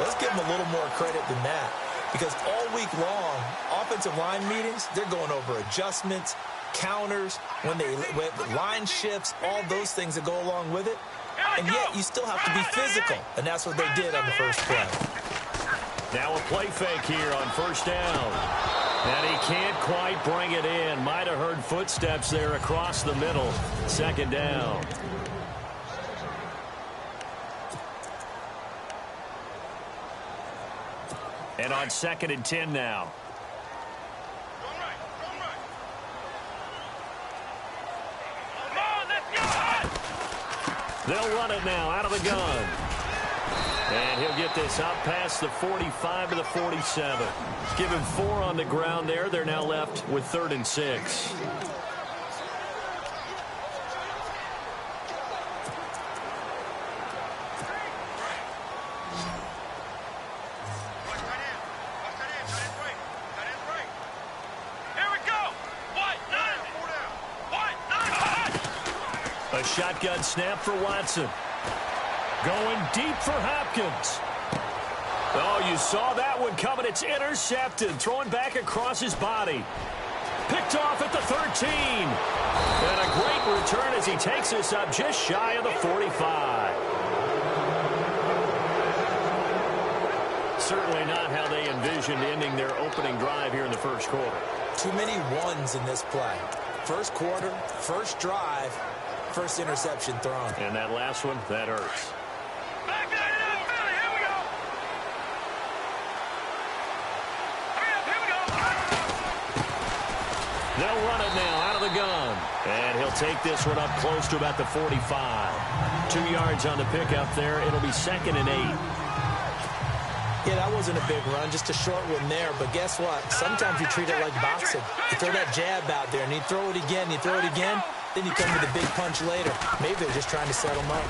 Let's give them a little more credit than that, because all week long, offensive line meetings, they're going over adjustments, counters, when line shifts, all those things that go along with it. And yet you still have to be physical, and that's what they did on the first play. Now a play fake here on first down. And he can't quite bring it in. Might have heard footsteps there across the middle. Second down. And on 2nd and 10 now. They'll run it now out of the gun. And he'll get this up past the 45 to the 47. Give him 4 on the ground there. They're now left with 3rd and 6. A shotgun snap for Watson. Going deep for Hopkins. Oh, you saw that one coming. It's intercepted. Throwing back across his body. Picked off at the 13. And a great return as he takes this up just shy of the 45. Certainly not how they envisioned ending their opening drive here in the first quarter. Too many ones in this play. First quarter, first drive, first interception thrown. And that last one, that hurts. They'll run it now out of the gun. And he'll take this one up close to about the 45. 2 yards on the pickup there. It'll be 2nd and 8. Yeah, that wasn't a big run, just a short one there. But guess what? Sometimes you treat it like boxing. You throw that jab out there, and you throw it again, you throw it again, then you come with a big punch later. Maybe they're just trying to set him up.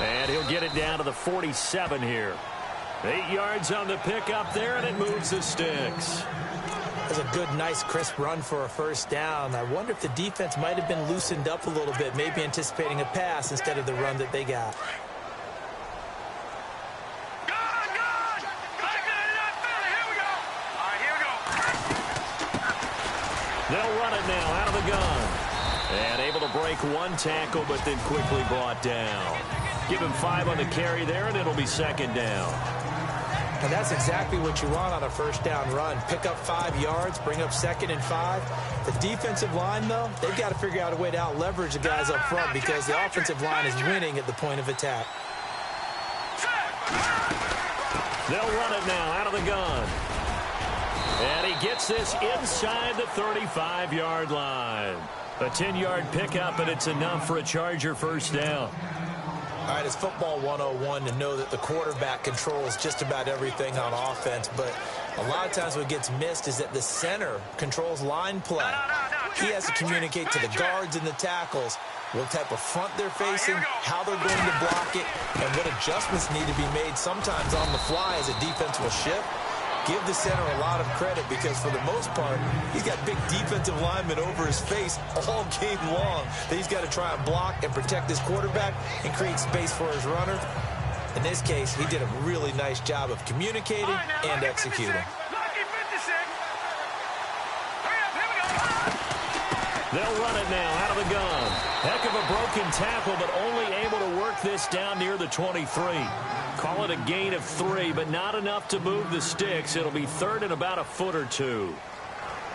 And he'll get it down to the 47 here. 8 yards on the pickup there, and it moves the sticks. That's a good, nice, crisp run for a first down. I wonder if the defense might have been loosened up a little bit, maybe anticipating a pass instead of the run that they got. They'll run it now out of the gun. And able to break one tackle, but then quickly brought down. Give him 5 on the carry there, and it'll be 2nd down. And that's exactly what you want on a first down run. Pick up 5 yards, bring up 2nd and 5. The defensive line, though, they've got to figure out a way to out-leverage the guys up front because the offensive line is winning at the point of attack. They'll run it now out of the gun. And he gets this inside the 35-yard line. A 10-yard pickup, and it's enough for a Charger first down. All right, it's football 101 to know that the quarterback controls just about everything on offense, but a lot of times what gets missed is that the center controls line play. He has to communicate to the guards and the tackles what type of front they're facing, how they're going to block it, and what adjustments need to be made sometimes on the fly as a defense will shift. Give the center a lot of credit because, for the most part, he's got big defensive linemen over his face all game long that he's got to try and block and protect his quarterback and create space for his runner. In this case, he did a really nice job of communicating and executing. They'll run it now out of the gun. Heck of a broken tackle, but only able to work this down near the 23. Call it a gain of 3, but not enough to move the sticks. It'll be 3rd and about a foot or 2.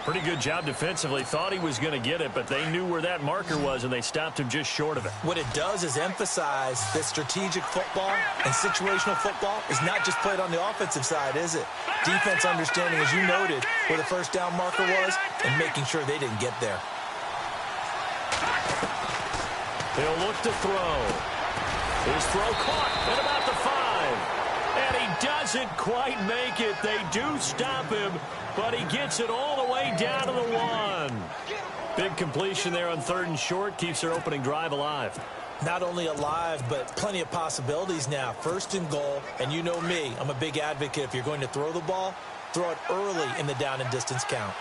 Pretty good job defensively. Thought he was going to get it, but they knew where that marker was, and they stopped him just short of it. What it does is emphasize that strategic football and situational football is not just played on the offensive side, is it? Defense understanding, as you noted, where the first down marker was and making sure they didn't get there. He'll look to throw. His throw caught at about the 5. And he doesn't quite make it. They do stop him, but he gets it all the way down to the 1. Big completion there on 3rd and short. Keeps their opening drive alive. Not only alive, but plenty of possibilities now. 1st and goal, and you know me. I'm a big advocate. If you're going to throw the ball, throw it early in the down and distance count.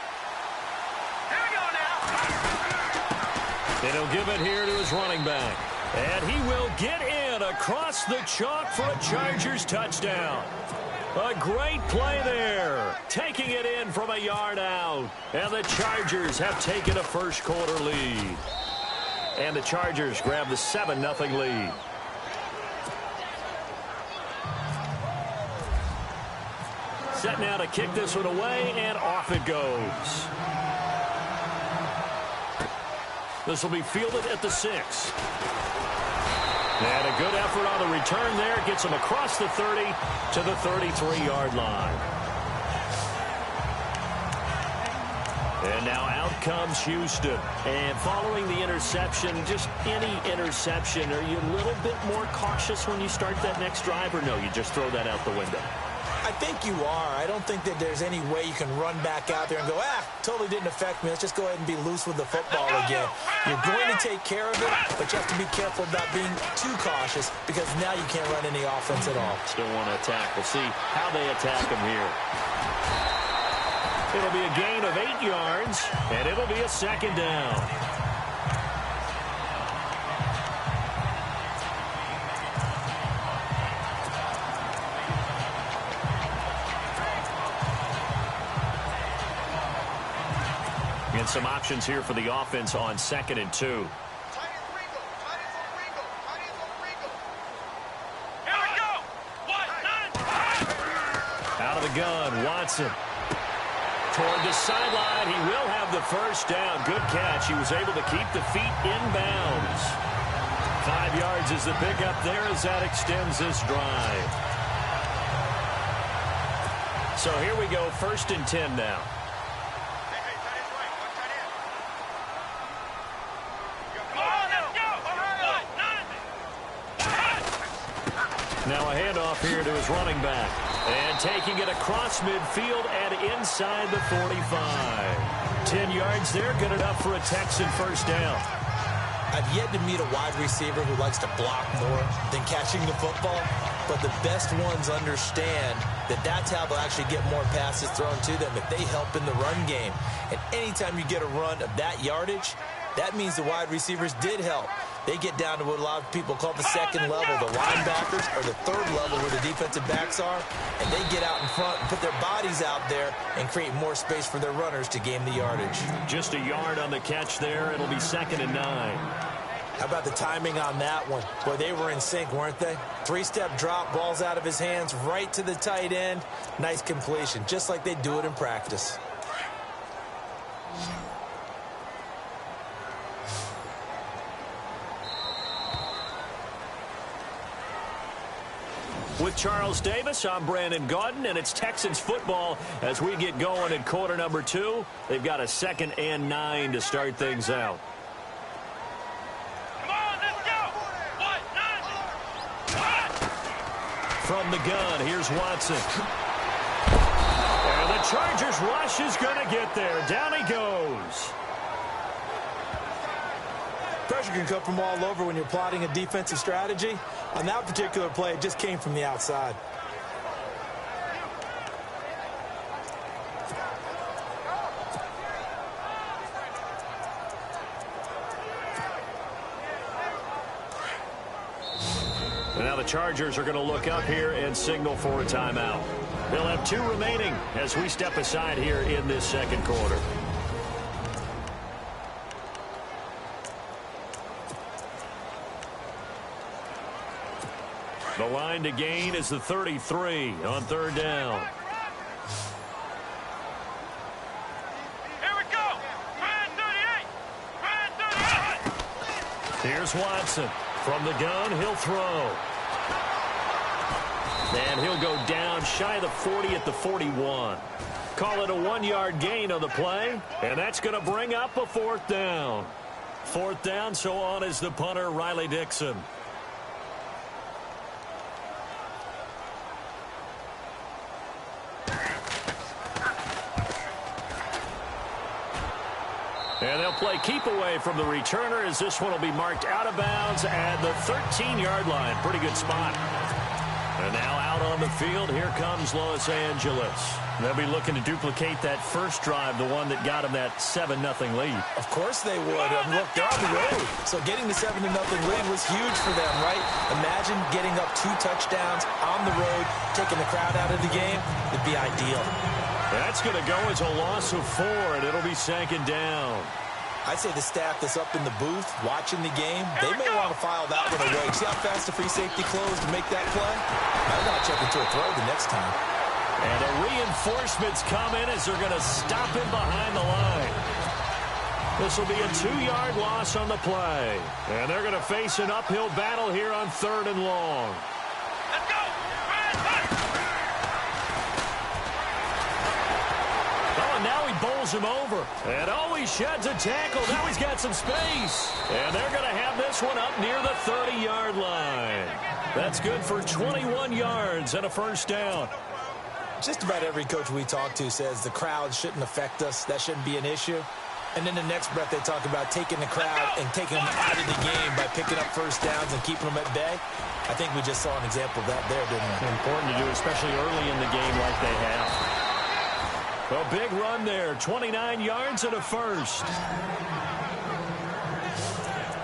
And he'll give it here to his running back. And he will get in. And across the chalk for a Chargers touchdown. A great play there. Taking it in from a yard out. And the Chargers have taken a first quarter lead. And the Chargers grab the 7-0 lead. Set now to kick this one away, and off it goes. This will be fielded at the 6. And a good effort on the return there. Gets him across the 30 to the 33-yard line. And now out comes Houston. And following the interception, just any interception, are you a little bit more cautious when you start that next drive, or no, you just throw that out the window? I think you are. I don't think that there's any way you can run back out there and go, totally didn't affect me. Let's just go ahead and be loose with the football again. You're going to take care of it, but you have to be careful about being too cautious because now you can't run any offense at all. Still want to attack. We'll see how they attack him here. It'll be a gain of 8 yards, and it'll be a second down. And some options here for the offense on 2nd and 2. Out of the gun, Watson. Toward the sideline, he will have the first down. Good catch. He was able to keep the feet in bounds. 5 yards is the pickup there as that extends this drive. So here we go, 1st and 10 now. Now a handoff here to his running back. And taking it across midfield and inside the 45. 10 yards there, good enough for a Texan first down. I've yet to meet a wide receiver who likes to block more than catching the football, but the best ones understand that that's how they'll actually get more passes thrown to them if they help in the run game. And anytime you get a run of that yardage, that means the wide receivers did help. They get down to what a lot of people call the 2nd level, the linebackers, or the 3rd level where the defensive backs are, and they get out in front and put their bodies out there and create more space for their runners to gain the yardage. Just a yard on the catch there. It'll be 2nd and 9. How about the timing on that one? Boy, they were in sync, weren't they? 3-step drop, ball's out of his hands, right to the tight end. Nice completion, just like they do it in practice. With Charles Davis, I'm Brandon Gaudin, and it's Texans football as we get going in quarter number 2. They've got a 2nd and 9 to start things out. Come on, let's go! From the gun, here's Watson. And the Chargers rush is going to get there. Down he goes. Pressure can come from all over when you're plotting a defensive strategy. On that particular play, it just came from the outside. And now the Chargers are going to look up here and signal for a timeout. They'll have 2 remaining as we step aside here in this 2nd quarter. The line to gain is the 33 on 3rd down. Here we go! 38! Here's Watson. From the gun, he'll throw. And he'll go down shy of the 40 at the 41. Call it a 1-yard gain on the play, and that's going to bring up a 4th down. 4th down, so on is the punter, Riley Dixon. And they'll play keep away from the returner as this one will be marked out of bounds at the 13-yard line. Pretty good spot. And now out on the field, here comes Los Angeles. They'll be looking to duplicate that first drive, the one that got them that 7-0 lead. Of course they would. Look, they're on the road. So getting the 7-0 lead was huge for them, right? Imagine getting up 2 touchdowns on the road, taking the crowd out of the game. It'd be ideal. That's going to go as a loss of 4, and it'll be second down. I'd say the staff that's up in the booth watching the game, they may want to file that one away. See how fast the free safety closed to make that play? Might want to check into a throw the next time. And the reinforcements come in as they're going to stop him behind the line. This will be a 2-yard loss on the play. And they're going to face an uphill battle here on 3rd and long. Let's go. Oh, and now he bowls him over. And oh, he sheds a tackle. Now he's got some space. And they're going to have this one up near the 30-yard line. That's good for 21 yards and a first down. Just about every coach we talk to says the crowd shouldn't affect us. That shouldn't be an issue. And then the next breath they talk about taking the crowd and taking them out of the game by picking up first downs and keeping them at bay. I think we just saw an example of that there, didn't we? Important to do, especially early in the game like they have. A big run there, 29 yards and a first.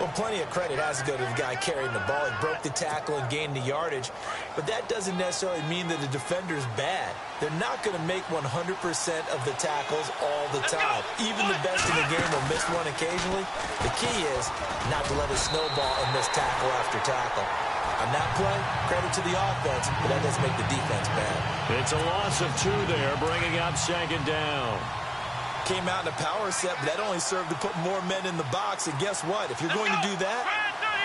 Well, plenty of credit has to go to the guy carrying the ball. He broke the tackle and gained the yardage. But that doesn't necessarily mean that the defender's bad. They're not going to make 100% of the tackles all the time. Even the best in the game will miss one occasionally. The key is not to let it snowball and miss tackle after tackle. On that play, credit to the offense, but that doesn't make the defense bad. It's a loss of 2 there, bringing up second down. Came out in a power set, but that only served to put more men in the box. And guess what? If you're going to do that,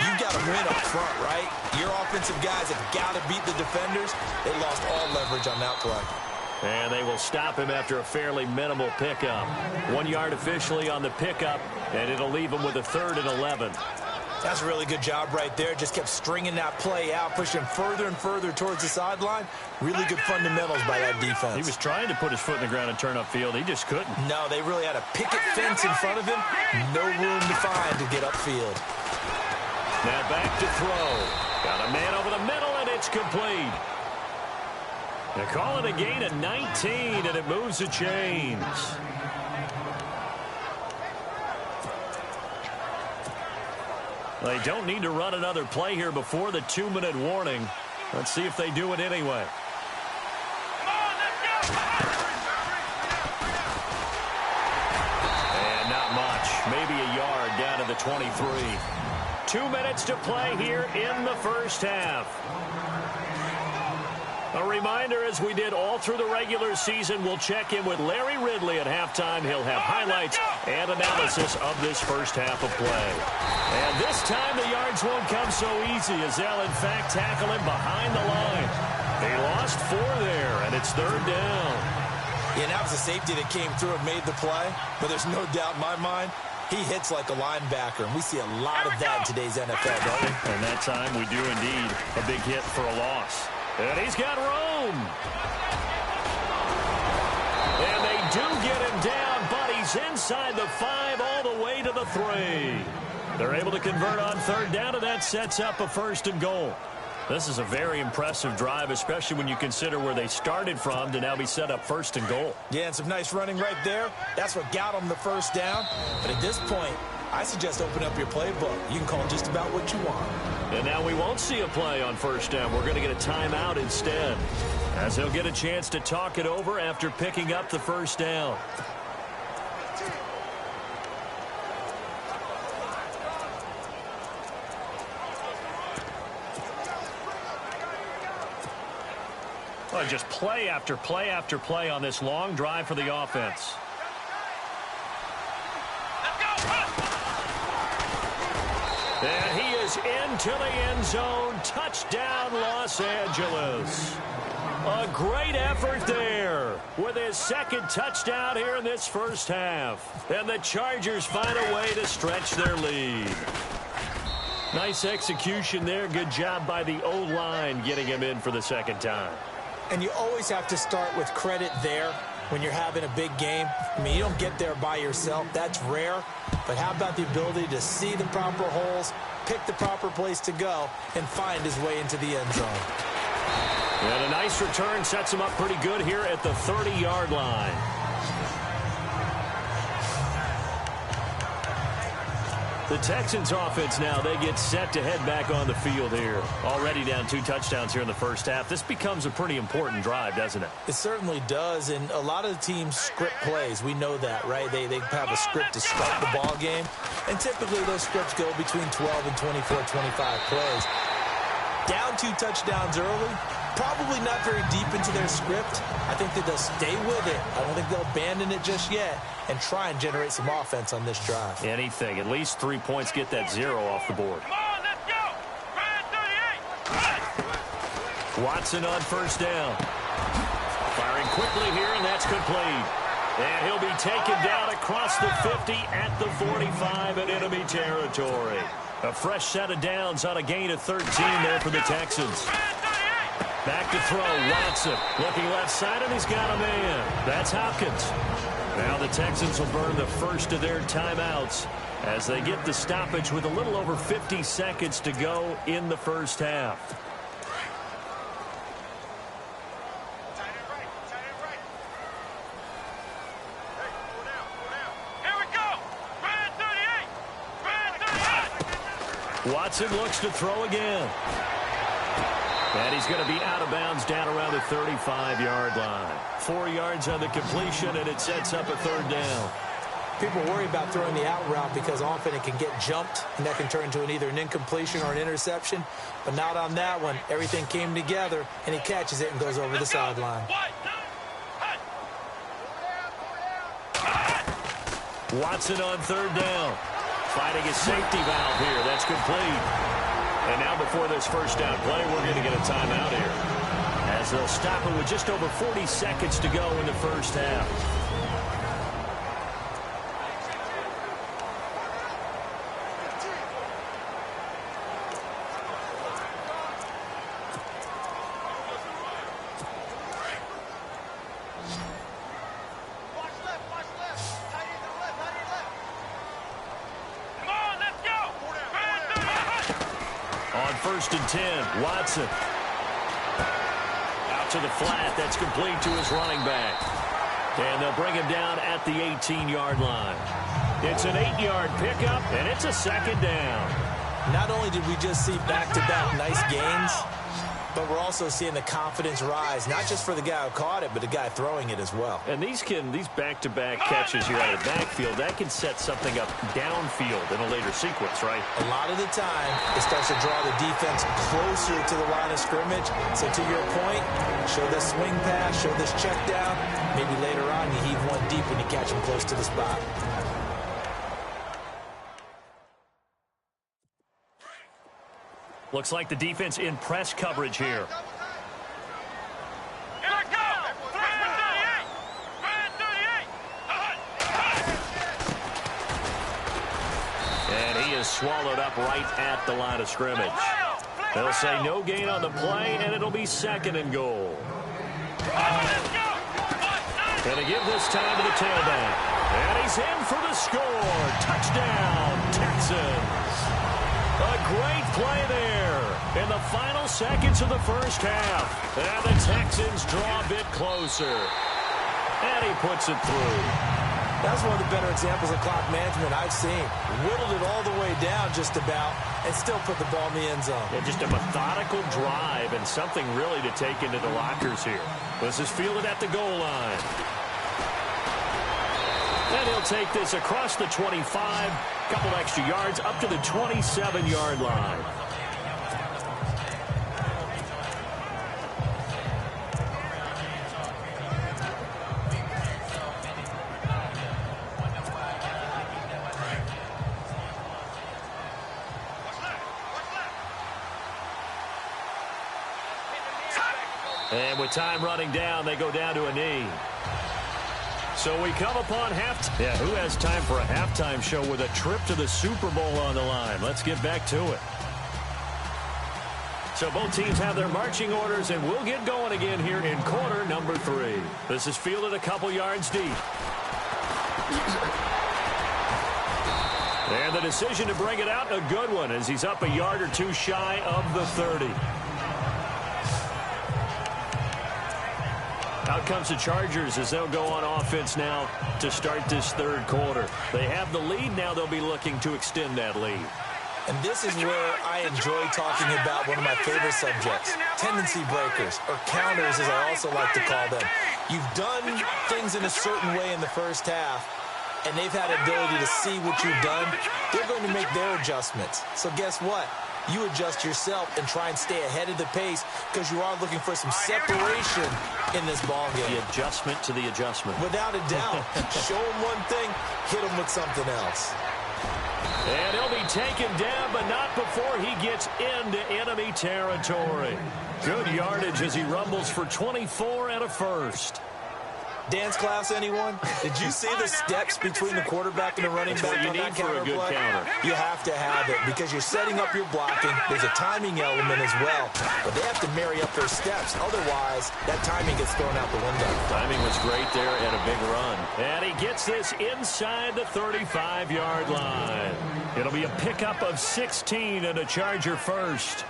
you've got to win up front, right? Your offensive guys have got to beat the defenders. They lost all leverage on that play. And they will stop him after a fairly minimal pickup. 1 yard officially on the pickup, and it'll leave him with a 3rd and 11. That's a really good job right there. Just kept stringing that play out, pushing further and further towards the sideline. Really good fundamentals by that defense. He was trying to put his foot in the ground and turn upfield. He just couldn't. No, they really had a picket fence in front of him. No room to find to get upfield. Now back to throw. Got a man over the middle, and it's complete. They call it a gain of 19, and it moves the chains. They don't need to run another play here before the 2-minute warning. Let's see if they do it anyway. And not much. Maybe a yard down to the 23. 2 minutes to play here in the first half. A reminder, as we did all through the regular season, we'll check in with Larry Ridley at halftime. He'll have highlights and analysis of this first half of play. And this time the yards won't come so easy, as they'll in fact tackle him behind the line. They lost 4 there, and it's 3rd down. Yeah, that was a safety that came through and made the play. But there's no doubt in my mind, he hits like a linebacker, and we see a lot of that in today's NFL, don't we? And that time we do indeed a big hit for a loss. And he's got room. And they do get him down, but he's inside the 5 all the way to the 3. They're able to convert on 3rd down, and that sets up a 1st and goal. This is a very impressive drive, especially when you consider where they started from to now be set up 1st and goal. Yeah, and some nice running right there. That's what got them the 1st down. But at this point, I suggest open up your playbook. You can call just about what you want. And now we won't see a play on 1st down. We're going to get a timeout instead, as he'll get a chance to talk it over after picking up the 1st down. Well, just play after play after play on this long drive for the offense. And he is into the end zone. Touchdown, Los Angeles. A great effort there with his 2nd touchdown here in this first half. And the Chargers find a way to stretch their lead. Nice execution there. Good job by the O-line getting him in for the 2nd time. And you always have to start with credit there when you're having a big game. I mean, you don't get there by yourself. That's rare. But how about the ability to see the proper holes, pick the proper place to go, and find his way into the end zone? And a nice return sets him up pretty good here at the 30-yard line. The Texans offense now, they get set to head back on the field here. Already down 2 touchdowns here in the first half. This becomes a pretty important drive, doesn't it? It certainly does, and a lot of the teams script plays. We know that, right? They have a script to start the ball game, and typically those scripts go between 12 and 24, 25 plays. Down 2 touchdowns early, probably not very deep into their script. I think that they'll stay with it. I don't think they'll abandon it just yet and try and generate some offense on this drive. Anything. At least 3 points, get that 0 off the board. Come on, let's go. Ryan 38. Watson on first down. Firing quickly here, and that's complete. And he'll be taken down across the 50 at the 45 in enemy territory. A fresh set of downs on a gain of 13 there for the Texans. Back to throw, Watson. Looking left side, and he's got a man. That's Hopkins. Now the Texans will burn the first of their timeouts as they get the stoppage with a little over 50 seconds to go in the first half. Watson looks to throw again. And he's going to be out of bounds down around the 35-yard line. 4 yards on the completion, and it sets up a 3rd down. People worry about throwing the out route because often it can get jumped, and that can turn into either an incompletion or an interception. But not on that one. Everything came together, and he catches it and goes over the sideline. Watson on 3rd down. Fighting a safety valve here. That's complete. And now before this first down play, we're going to get a timeout here, as they'll stop it with just over 40 seconds to go in the first half. First and 10, Watson. Out to the flat. That's complete to his running back. And they'll bring him down at the 18-yard line. It's an 8-yard pickup, and it's a 2nd down. Not only did we just see back-to-back nice gains, but we're also seeing the confidence rise, not just for the guy who caught it, but the guy throwing it as well. And these back-to-back catches here out of the backfield, that can set something up downfield in a later sequence, right? A lot of the time, it starts to draw the defense closer to the line of scrimmage. So to your point, show this swing pass, show this check down. Maybe later on you heave one deep when you catch him close to the spot. Looks like the defense in press coverage here. Here I go! Ryan 38! And he is swallowed up right at the line of scrimmage. They'll say no gain on the play, and it'll be 2nd and goal. Going to give this time to the tailback. And he's in for the score. Touchdown, Texans. A great play there in the final seconds of the first half. And the Texans draw a bit closer. And he puts it through. That's one of the better examples of clock management I've seen. Whittled it all the way down just about and still put the ball in the end zone. Yeah, just a methodical drive and something really to take into the lockers here. This is fielded at the goal line. And he'll take this across the 25, couple extra yards up to the 27-yard line. And with time running down, they go down to a knee. So we come upon halftime. Yeah, who has time for a halftime show with a trip to the Super Bowl on the line? Let's get back to it. So both teams have their marching orders, and we'll get going again here in quarter number 3. This is fielded a couple yards deep. And the decision to bring it out, a good one, as he's up a yard or two shy of the 30. comes the Chargers as they'll go on offense now to start this third quarter. They have the lead now. They'll be looking to extend that lead. And this is where I enjoy talking about one of my favorite subjects, tendency breakers, or counters as I also like to call them. You've done things in a certain way in the first half, and they've had the ability to see what you've done. They're going to make their adjustments. So guess what? You adjust yourself and try and stay ahead of the pace because you are looking for some separation in this ball game. The adjustment to the adjustment. Without a doubt. Show them one thing, hit them with something else. And he'll be taken down, but not before he gets into enemy territory. Good yardage as he rumbles for 24 and a first. Dance class, anyone? Did you see the steps between the quarterback and the running back on that counter play? You have to have it because you're setting up your blocking. There's a timing element as well, but they have to marry up their steps. Otherwise, that timing gets thrown out the window. Timing was great there and a big run. And he gets this inside the 35-yard line. It'll be a pickup of 16 and a Charger first.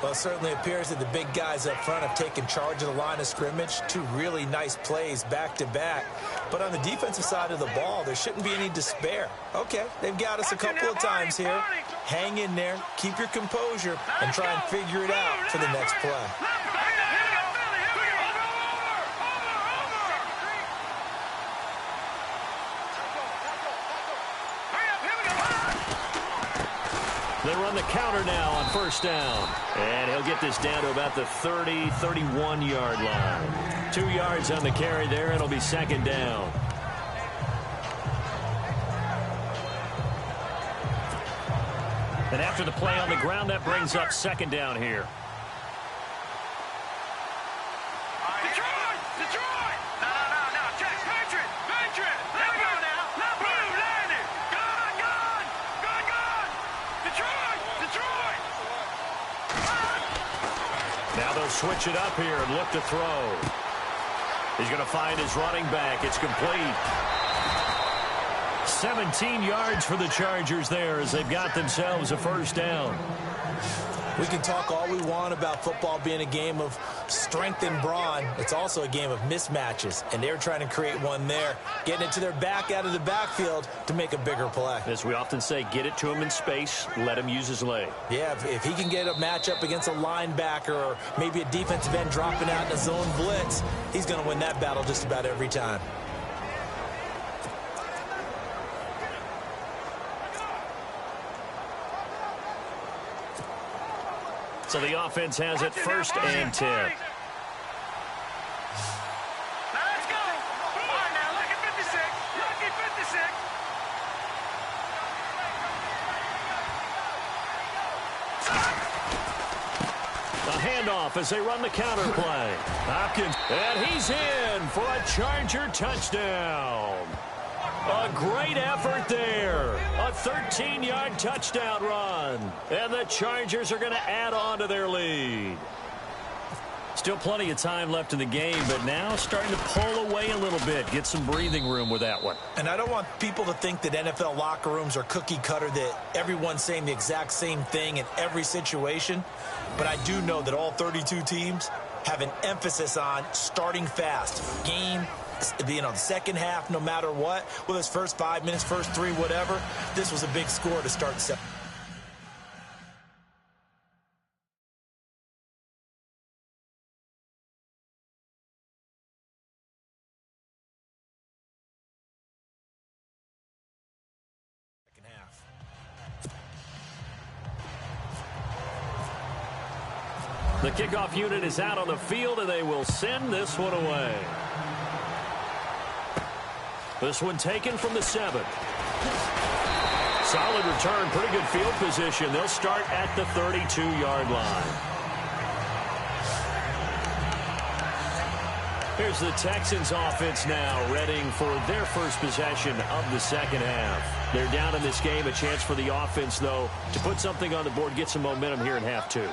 Well, it certainly appears that the big guys up front have taken charge of the line of scrimmage. Two really nice plays back-to-back. But on the defensive side of the ball, there shouldn't be any despair. Okay, they've got us a couple of times here. Hang in there, keep your composure, and try and figure it out for the next play. They run the counter now on first down. And he'll get this down to about the 30, 31-yard line. 2 yards on the carry there. It'll be second down. And after the play on the ground, that brings up second down here. Now they'll switch it up here and look to throw. He's going to find his running back. It's complete. 17 yards for the Chargers there as they've got themselves a first down. We can talk all we want about football being a game of strength and brawn. It's also a game of mismatches, and they're trying to create one there, getting it to their back out of the backfield to make a bigger play. As we often say, get it to him in space, let him use his leg. Yeah, if he can get a matchup against a linebacker or maybe a defensive end dropping out in a zone blitz, he's going to win that battle just about every time. So the offense has it first and 10. Now let's go. Come on now, lucky 56. Lucky 56. A handoff as they run the counter play. Hopkins, and he's in for a Charger touchdown. A great effort there. A 13-yard touchdown run. And the Chargers are going to add on to their lead. Still plenty of time left in the game, but now starting to pull away a little bit. Get some breathing room with that one. And I don't want people to think that NFL locker rooms are cookie cutter, that everyone's saying the exact same thing in every situation. But I do know that all 32 teams have an emphasis on starting fast. Game, the second half, no matter what, whether it's first 5 minutes, first 3, whatever, this was a big score to start. The kickoff unit is out on the field, and they will send this one away. This one taken from the 7. Solid return, pretty good field position. They'll start at the 32-yard line. Here's the Texans offense now, readying for their first possession of the second half. They're down in this game. A chance for the offense, though, to put something on the board, get some momentum here in half 2.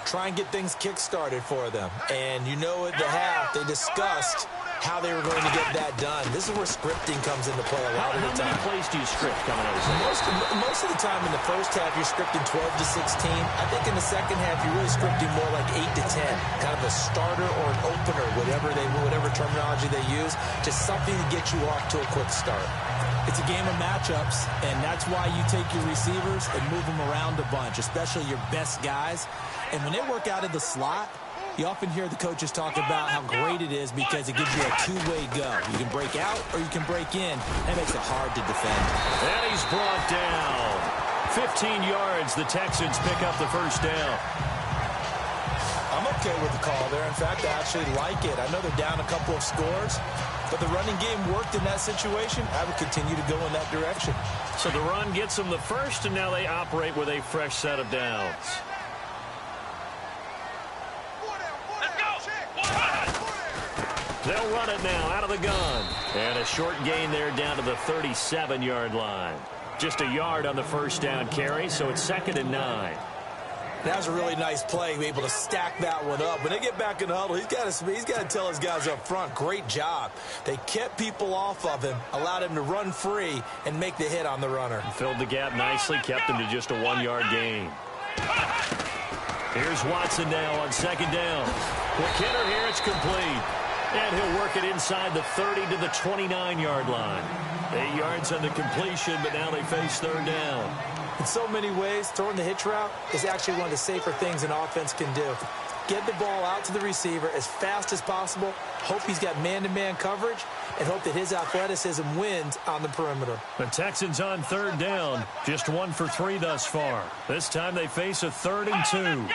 Try and get things kick-started for them. And you know at the half, they discussed how they were going to get that done. This is where scripting comes into play a lot of the time. How many plays do you script coming out of the second? Most of the time in the first half, you're scripting 12 to 16. I think in the second half, you're really scripting more like 8 to 10, kind of a starter or an opener, whatever terminology they use, just something to get you off to a quick start. It's a game of matchups, and that's why you take your receivers and move them around a bunch, especially your best guys. And when they work out of the slot, you often hear the coaches talk about how great it is because it gives you a two-way go. You can break out or you can break in. That makes it hard to defend. And he's brought down. 15 yards. The Texans pick up the first down. I'm okay with the call there. In fact, I actually like it. I know they're down a couple of scores, but the running game worked in that situation. I would continue to go in that direction. So the run gets them the first, and now they operate with a fresh set of downs. They'll run it now out of the gun. And a short gain there down to the 37-yard line. Just a yard on the first down carry, so it's 2nd and 9. That was a really nice play, able to stack that one up. When they get back in the huddle, he's got to tell his guys up front, great job. They kept people off of him, allowed him to run free, and make the hit on the runner. Filled the gap nicely, kept him to just a 1-yard gain. Here's Watson now on 2nd down. McKinnon here, it's complete. And he'll work it inside the 30 to the 29-yard line. 8 yards on the completion, but now they face 3rd down. In so many ways, throwing the hitch route is actually one of the safer things an offense can do. Get the ball out to the receiver as fast as possible, hope he's got man-to-man coverage, and hope that his athleticism wins on the perimeter. The Texans on 3rd down, just 1 for 3 thus far. This time they face a 3rd and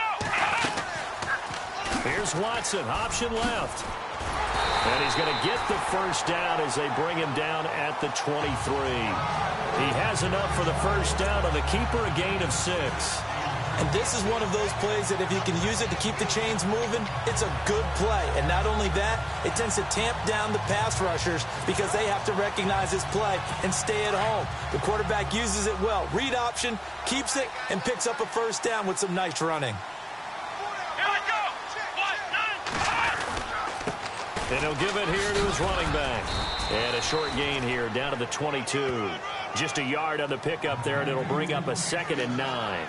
2. Here's Watson, option left. And he's going to get the first down as they bring him down at the 23. He has enough for the first down on the keeper, a gain of 6. And this is one of those plays that if you can use it to keep the chains moving, it's a good play. And not only that, it tends to tamp down the pass rushers because they have to recognize this play and stay at home. The quarterback uses it well. Read option, keeps it, and picks up a first down with some nice running. And he'll give it here to his running back. And a short gain here down to the 22. Just a yard on the pickup there, and it'll bring up a 2nd and 9.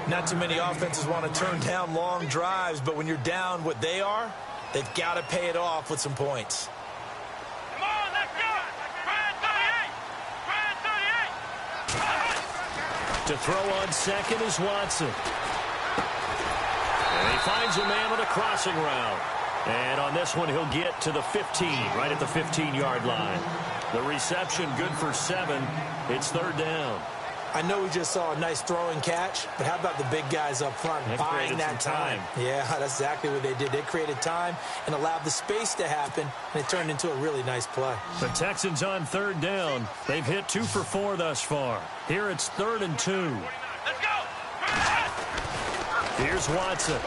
Not too many offenses want to turn down long drives, but when you're down what they are, they've got to pay it off with some points. Come on, let's go. Brand 38. To throw on 2nd is Watson. And he finds a man on a crossing route. And on this one, he'll get to the 15, right at the 15-yard line. The reception good for 7. It's 3rd down. I know we just saw a nice throwing catch, but how about the big guys up front buying that time? Yeah, that's exactly what they did. They created time and allowed the space to happen, and it turned into a really nice play. The Texans on 3rd down. They've hit 2 for 4 thus far. Here it's 3rd and 2. Let's go. Here's Watson.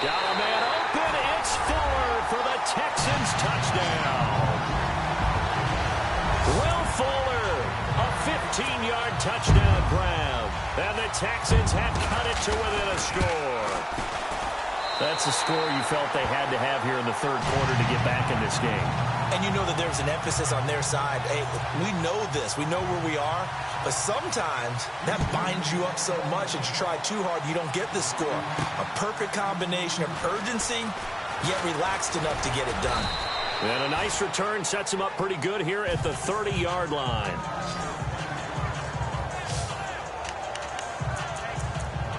Got a man open. It's Fuller for the Texans touchdown. Will Fuller, a 15-yard touchdown grab. And the Texans have cut it to within a score. That's a score you felt they had to have here in the 3rd quarter to get back in this game. And you know that there's an emphasis on their side. Hey, we know this. We know where we are. But sometimes that binds you up so much that you try too hard, you don't get the score. A perfect combination of urgency, yet relaxed enough to get it done. And a nice return sets him up pretty good here at the 30-yard line.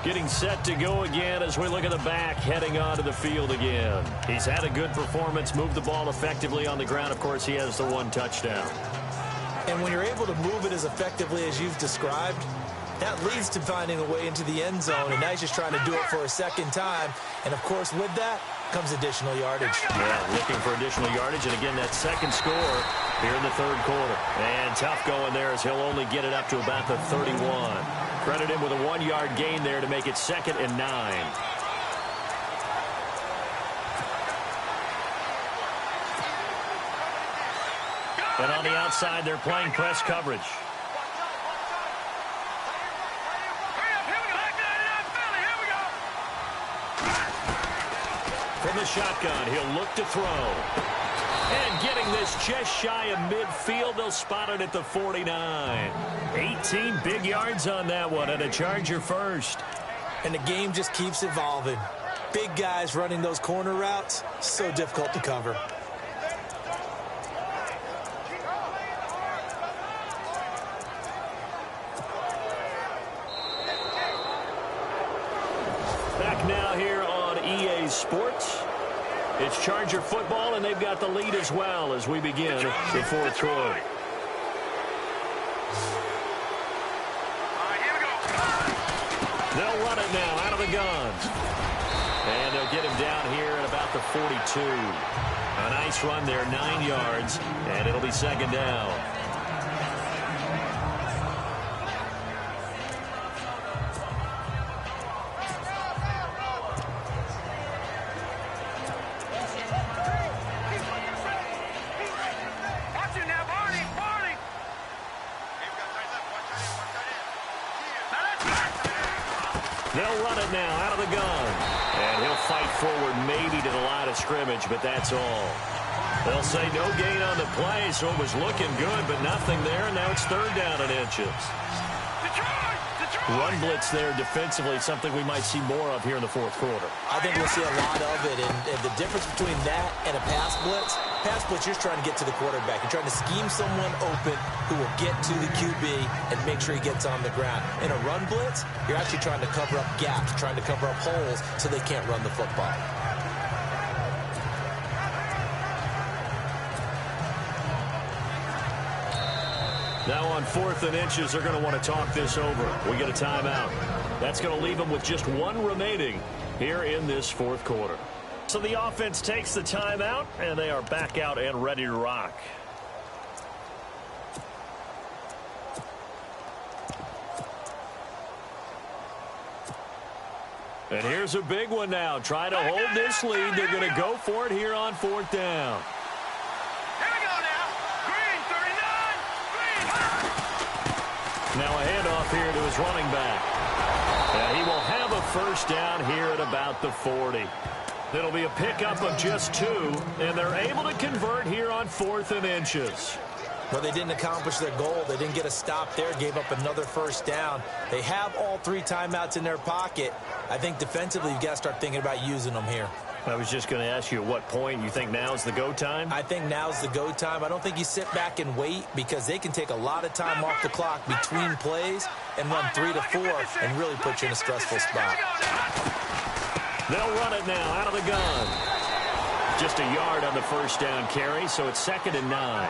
Getting set to go again as we look at the back heading onto the field again. He's had a good performance, moved the ball effectively on the ground. Of course, he has the 1 touchdown. And when you're able to move it as effectively as you've described, that leads to finding a way into the end zone. And now he's just trying to do it for a second time. And, of course, with that comes additional yardage. Yeah, looking for additional yardage. And, again, that second score here in the 3rd quarter. And tough going there as he'll only get it up to about the 31. Credit him with a 1-yard gain there to make it 2nd and 9. And on the outside, they're playing press coverage. From the shotgun, he'll look to throw. And getting this just shy of midfield, they'll spot it at the 49. 18 big yards on that one, and a Charger first. And the game just keeps evolving. Big guys running those corner routes, so difficult to cover. Back now here on EA Sports. It's Charger football, and they've got the lead as well as we begin the fourth quarter. They'll run it now out of the guns. And they'll get him down here at about the 42. A nice run there, 9 yards, and it'll be second down. They'll run it now out of the gun. And he'll fight forward maybe to the line of scrimmage, but that's all. They'll say no gain on the play, so it was looking good, but nothing there, and now it's third down and inches. Run blitz there defensively, something we might see more of here in the fourth quarter. I think we'll see a lot of it, and the difference between that and a pass blitz, you're just trying to get to the quarterback. You're trying to scheme someone open who will get to the QB and make sure he gets on the ground. In a run blitz, you're actually trying to cover up gaps, trying to cover up holes so they can't run the football. Now on 4th and inches, they're going to want to talk this over. We get a timeout. That's going to leave them with just one remaining here in this fourth quarter. So the offense takes the timeout, and they are back out and ready to rock. And here's a big one now. Try to hold this lead. They're going to go for it here on 4th down. Now a handoff here to his running back. And he will have a first down here at about the 40. It'll be a pickup of just 2, and they're able to convert here on 4th and inches. Well, they didn't accomplish their goal. They didn't get a stop there, gave up another first down. They have all 3 timeouts in their pocket. I think defensively you've got to start thinking about using them here. I was just going to ask you at what point you think now's the go time? I think now's the go time. I don't think you sit back and wait because they can take a lot of time off the clock between plays and run 3 to 4 and really put you in a stressful spot. They'll run it now out of the gun. Just a yard on the first down carry, so it's 2nd and 9.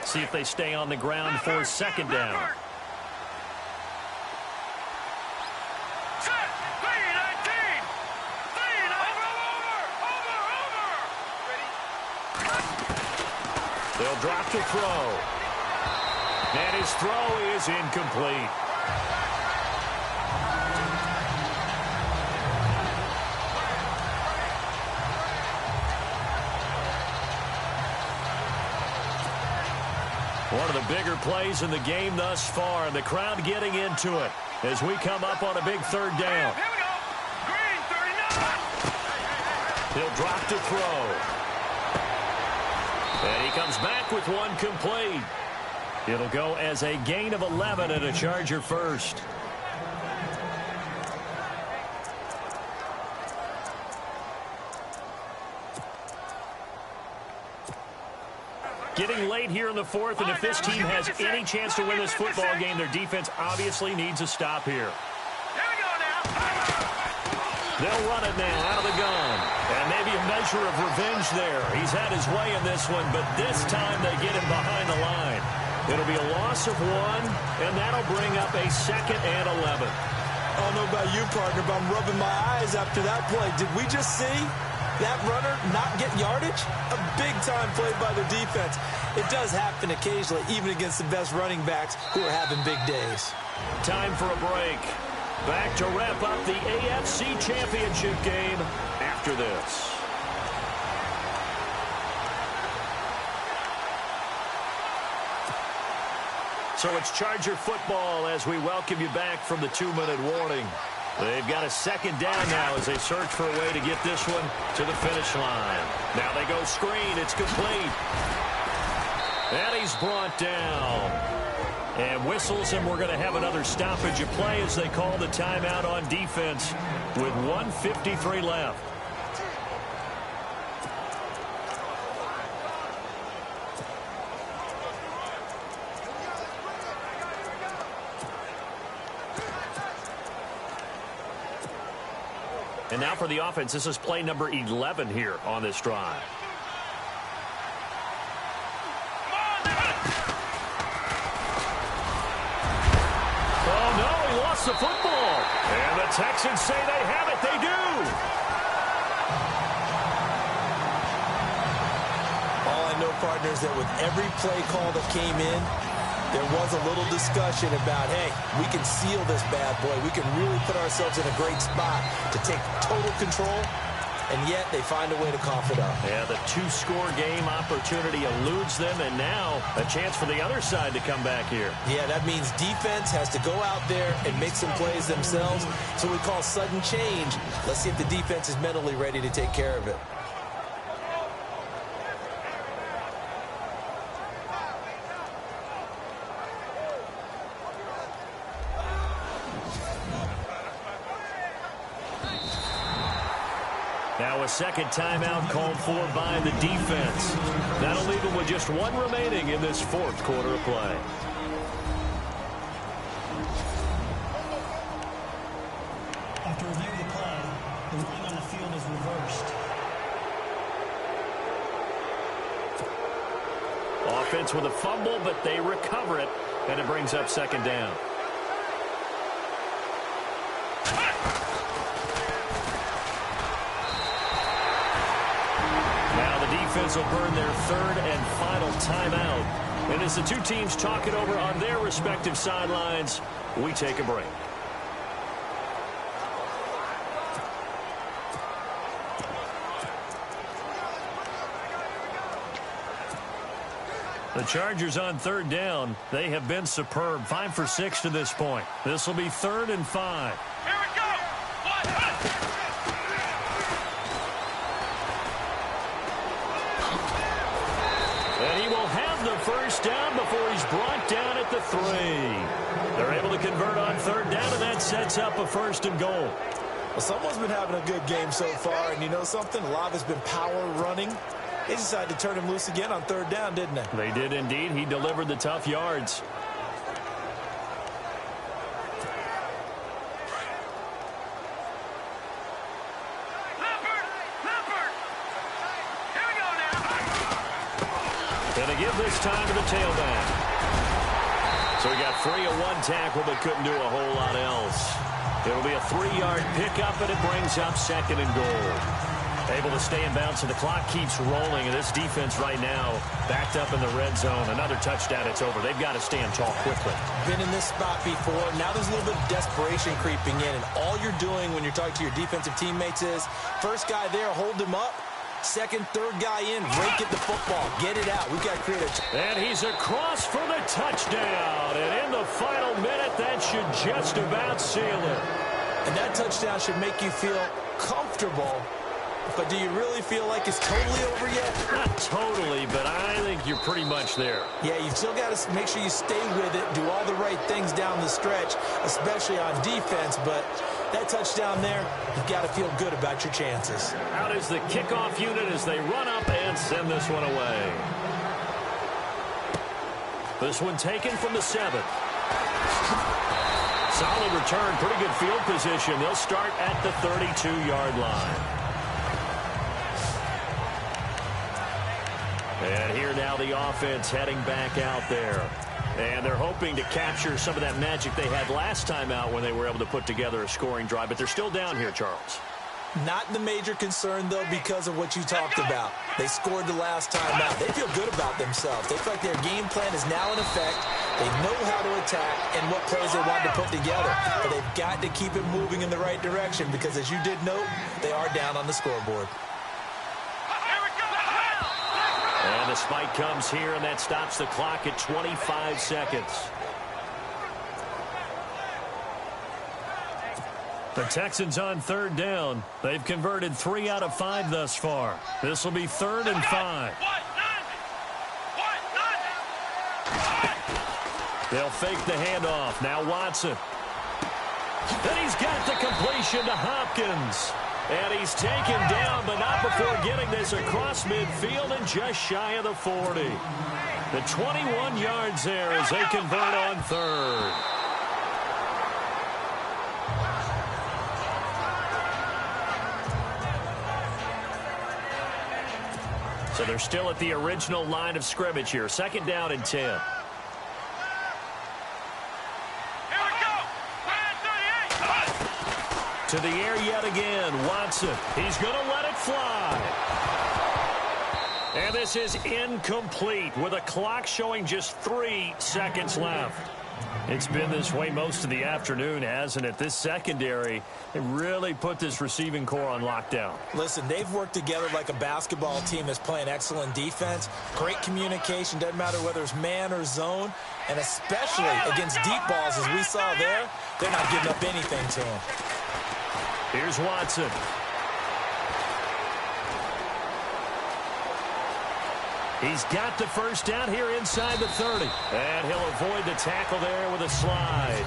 See if they stay on the ground for 2nd down. They'll drop to throw. And his throw is incomplete. One of the bigger plays in the game thus far, and the crowd getting into it as we come up on a big 3rd down. Here we go. Green, 39. He'll drop to throw. And he comes back with one complete. It'll go as a gain of 11 and a Charger first. Getting late here in the 4th, and if this team has any chance to win this football game, their defense obviously needs a stop here. Here we go now. They'll run it now out of the gun. And maybe a measure of revenge there. He's had his way in this one, but this time they get him behind the line. It'll be a loss of 1, and that'll bring up a 2nd and 11. I don't know about you, partner, but I'm rubbing my eyes after that play. Did we just see that runner not get yardage? A big-time play by the defense. It does happen occasionally, even against the best running backs who are having big days. Time for a break. Back to wrap up the AFC Championship game after this. So it's Charger football as we welcome you back from the 2-minute warning. They've got a second down now as they search for a way to get this one to the finish line. Now they go screen. It's complete. And he's brought down. And whistles, and we're going to have another stoppage of play as they call the timeout on defense with 1:53 left. And now for the offense, this is play number 11 here on this drive. Oh, no, he lost the football. And the Texans say they have it. They do. All I know, partners, that with every play call that came in, there was a little discussion about, hey, we can seal this bad boy. We can really put ourselves in a great spot to take total control, and yet they find a way to cough it up. Yeah, the 2-score game opportunity eludes them, and now a chance for the other side to come back here. Yeah, that means defense has to go out there and make some plays themselves. So we call sudden change. Let's see if the defense is mentally ready to take care of it. Now a second timeout called for by the defense. That'll leave them with just one remaining in this fourth quarter of play. After reviewing the play, the running on the field is reversed. Offense with a fumble, but they recover it, and it brings up second down. Defense will burn their third and final timeout. And as the two teams talk it over on their respective sidelines, we take a break. The Chargers on third down. They have been superb. 5 for 6 to this point. This will be 3rd and 5. Here we go. And he will have the first down before he's brought down at the 3. They're able to convert on third down, and that sets up a 1st and goal. Well, someone's been having a good game so far, and you know something? A lot has been power running. They decided to turn him loose again on third down, didn't they? They did indeed. He delivered the tough yards. Gonna give this time to the tailback. So he got 3 of 1 tackle, but couldn't do a whole lot else. It'll be a 3-yard pickup, and it brings up 2nd and goal. Able to stay in bounds, so the clock keeps rolling, and this defense right now backed up in the red zone. Another touchdown, it's over. They've got to stand tall quickly. Been in this spot before. Now there's a little bit of desperation creeping in, and all you're doing when you're talking to your defensive teammates is, first guy there, hold him up. Second, third guy in, rake at the football. Get it out. We've got to create a... And he's across for the touchdown. And in the final minute, that should just about seal it. And that touchdown should make you feel comfortable. But do you really feel like it's totally over yet? Not totally, but I think you're pretty much there. Yeah, you've still got to make sure you stay with it, do all the right things down the stretch, especially on defense. But that touchdown there, you've got to feel good about your chances. Out is the kickoff unit as they run up and send this one away. This one taken from the 7. Solid return, pretty good field position. They'll start at the 32-yard line. And here now the offense heading back out there. And they're hoping to capture some of that magic they had last time out when they were able to put together a scoring drive. But they're still down here, Charles. Not the major concern, though, because of what you talked about. They scored the last time out. They feel good about themselves. They feel like their game plan is now in effect. They know how to attack and what plays they want to put together. But they've got to keep it moving in the right direction because, as you did note, they are down on the scoreboard. And the spike comes here, and that stops the clock at 25 seconds. The Texans on third down. They've converted 3 out of 5 thus far. This will be 3rd and 5. They'll fake the handoff. Now Watson. Then he's got the completion to Hopkins. And he's taken down, but not before getting this across midfield and just shy of the 40. The 21 yards there as they convert on 3rd. So they're still at the original line of scrimmage here. 2nd down and 10. Here we go. To the air yet again. Watson. He's going to let it fly. And this is incomplete with a clock showing just 3 seconds left. It's been this way most of the afternoon, hasn't it? This secondary, they really put this receiving core on lockdown. Listen, they've worked together like a basketball team that's playing excellent defense. Great communication, doesn't matter whether it's man or zone. And especially against deep balls, as we saw there, they're not giving up anything to them. Here's Watson. He's got the first down here inside the 30. And he'll avoid the tackle there with a slide.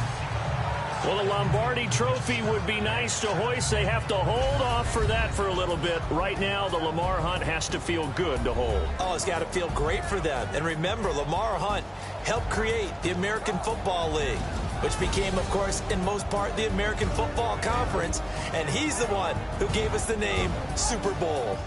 Well, the Lombardi Trophy would be nice to hoist. They have to hold off for that for a little bit. Right now, the Lamar Hunt has to feel good to hold. Oh, it's got to feel great for them. And remember, Lamar Hunt helped create the American Football League, which became, of course, in most part, the American Football Conference. And he's the one who gave us the name Super Bowl.